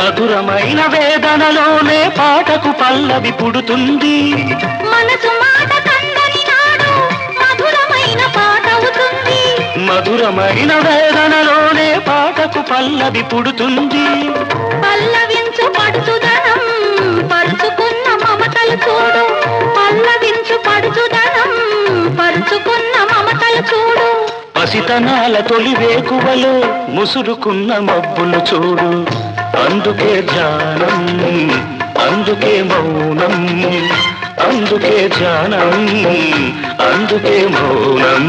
మధురమైన వేదనలోనే పాటకు పల్లవి పుడుతుంది. మనసు మాట కందని నాడు మధురమైన పాట అవుతుంది. మధురమైన వేదనలోనే పాటకు పల్లవి పుడుతుంది. పల్లవించు పడుచుదనం పరుచుకున్న మమతలు చూడు. పల్లవించు పడుచుదనం పరుచుకున్న మమతలు చూడు. పసితనాల తొలి వేకువలో ముసురుకున్న మబ్బులు చూడు. అందుకే ధ్యానం, అందుకే మౌనం, అందుకే ధ్యానం, అందుకే మౌనం.